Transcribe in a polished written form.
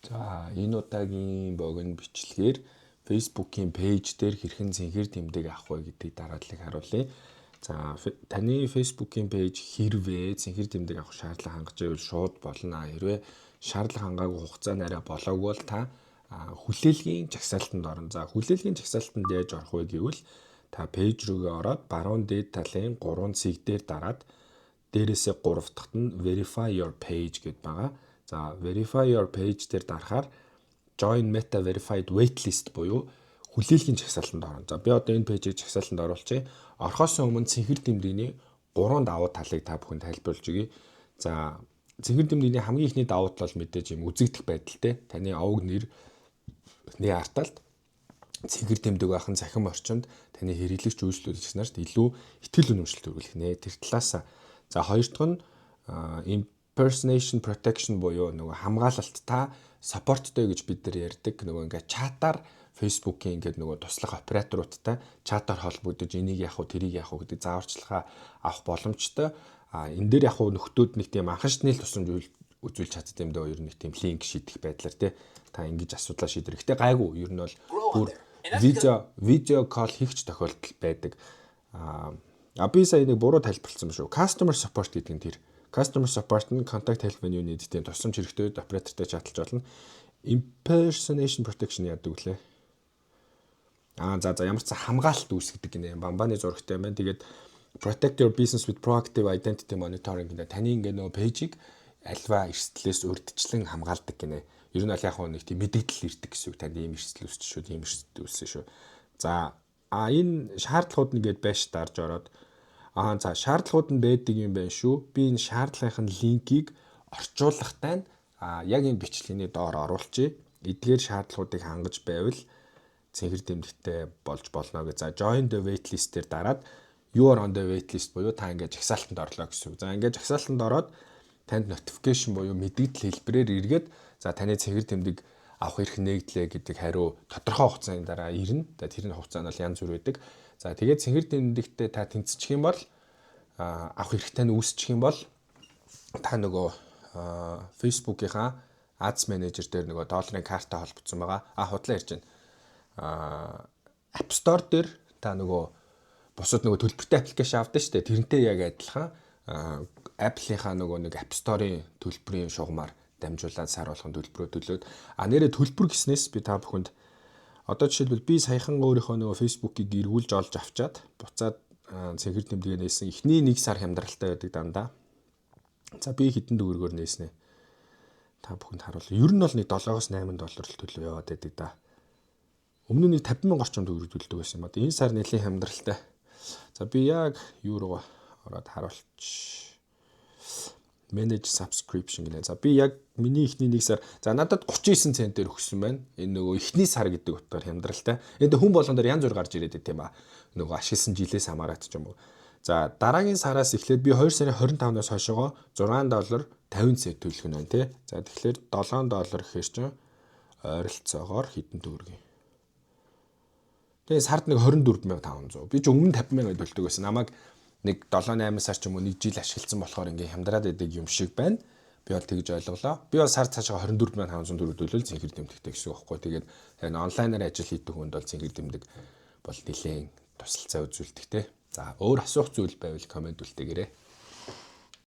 За энэ удаагийн богино бичлэгээр Facebook-ийн пэйж дээр хэрхэн цэнхэр тэмдэг авах вэ гэдгийг дараадлыг харуулъя. За таны Facebook-ийн пэйж хэрвээ цэнхэр тэмдэг авах шаардлага хангаж байвал шууд болно. Хэрвээ шаардлага хангаагүй хугацаа нараа болоогүй бол та хүлээлгийн жагсаалтанд орно. За хүлээлгийн жагсаалтанд яаж орох вэ гэвэл та пэйж рүүгээ ороод баруун дээд талын 3 цэг дээр дараад дээрээсээ 3 дахьт нь verify your page гэдээ байгаа. За verify your page дээр дарахаар join meta verified waitlist буюу хүлээлгийн жагсаалтанд орно. За би одоо энэ пэйжийг жагсаалтанд оруулчихъя. Орохоос өмнө цэнхэр тэмдэгний 3 давуу талыг та бүхэнд тайлбарлаж өгье. За цэнхэр тэмдэгний хамгийн ихний давуу тал бол мэдээж юм үзэгдэх байдалтай. Таны овог нэр арталт цэнхэр тэмдэг байхын цахим орчинд таны хэрэглэгч үйлчлүүлэгч нарт илүү ихтгэл үнэмшил төрүүлэх нэ. Тэр талаас за хоёр дахь нь impersonation protection буюу нөгөө хамгаалалт та supportтэй гэж бид нар ярьдаг нөгөө ингээд чатаар Facebook-ийн ингээд нөгөө туслах операторуудтай чатаар холбогдож энийг яах вэ тэрийг яах вэ гэдэг зааварчилгаа авах боломжтой. Энэ дээр яг нөхдүүд нэг тийм анхан шатны тусламж үзүүлж чаддаг юм даа. Ер нь нэг тийм линк шийдэх байдлаар те та ингэж асуудлаа шийдэх. Гэтэ гайгүй ер нь бол бүр видео кол хийх тохиолдол байдаг. Би сая нэг буруу тайлбарласан юм шүү. Customer support гэдэг нь тэр. Customer support нь contact help when you need тийм тусламж хэрэгтэй үед оператортай чаталж болно. Impersonation protection яадаг вүлээ. За ямар ч хамгаалалт үүсгэдэг гинэ. Бамбаны зурагтай юм байна. Тэгээд protect your business with proactive identity monitoring гэдэг. Таны ингээ нөгөө пэйжийг альва эрсдлээс урьдчилан хамгаалдаг гинэ. Ер нь аль яг нэг тийм мэдээлэл ирдэг гэсэн үг. Танд ийм эрсдэл үүсч шүү, тийм эрсдэл үүссэн шүү. За энэ шаардлагууд нэгээд байш дарж ороод за шаардлагууд нь байдаг юм байна шүү. Би энэ шаардлагын линкийг орчуулгатай нь яг энэ бичлэгийн доор оруулчихъя. Эдгээр шаардлагуудыг хангаж байвал цэнхэр тэмдэгтэй болж болно гэж. За join the waitlist дээр дараад you are on the waitlist буюу та ингээд жагсаалтанд орлоо гэсэн үг. За ингээд жагсаалтанд ороод танд notification буюу мэдээлэл хэлбэрээр эргээд за таны цэнхэр тэмдэг авах эрх нэгдлээ гэдэг хариу тодорхой хугацааны дараа ирнэ. Тэр нь хугацаа нь бол янз бүр байдаг. За тэгээд цэнхэр тэмдэгтээ та тэнцчих юм бол авах эрхтэй нь үүсчих юм бол та нөгөө Facebook-ийнхаа Ads Manager дээр нөгөө долларын карта холбогдсон байгаа. Худлаа ярьж байна. App Store дээр та нөгөө бусад нөгөө төлбөртэй аппликейшн авдаг шүү дээ. Тэрнтэй яг адилхан Apple-ийнхаа нөгөө нэг App Store-ийн төлбөрийн шугамар дамжуулаад сар болгон төлбөрөө төлөөд нэрээ төлбөр гэснээс би та бүхэнд одоо жишээлбэл би саяхан өөрийнхөө нөгөө Facebook-ийг эргүүлж олж авчаад буцаад цэнхэр тэмдэгээ нээсэн эхний 1 сар хямдралтай байдаг дандаа. За би хэдэн төгрөгөөр нээснэ та бүхэнд харуулъя. Ер нь бол нэг $7-8 л төлөв яваад байдаг да. Өмнө нь 50,000 орчим төгрөг төлдөг байсан юм ба. Энэ сар нэлийн хямдралтай. За би яг юу руу ороод харуулчих. Manage subscription гэнэ. За би яг миний эхний 1 сар за надад 39 центээр өгсөн байна. Энэ нөгөө эхний сар гэдэг утгаар хямдралтай. Энд хүн болгон дээр янз бүр гарч ирээд байт юм ба. Нөгөө ашигласан жилээс хамаарат ч юм уу. За дараагийн сараас эхлээд би 2 сарын 25-наас хойшоо $6 50 цент төлөх нь байна тий. За тэгэхээр $7 гэхээр чинь ойролцоогоор хэдэн төгрөг юм. Тэгээ сард нэг 24,500. Би ч өмнө 50,000 төлдөг байсан. Намайг нэг 7-8 сар ч юм уу 1 жил ашигласан болохоор ингээ хямдраад байдаг юм шиг байна. Би бол тэгж ойлголоо. Би бол сар цаашаа 24,500 төгрөг төлөөл цэнхэр тэмдэгтэй гэсэн үг байхгүй. Тэгээд энэ онлайнаар ажил хийдэг хүнд бол цэнхэр тэмдэг бол нэлээд тусалцаа үзүүлдэг те. За өөр асуух зүйл байвал комент үлдээгээрэй.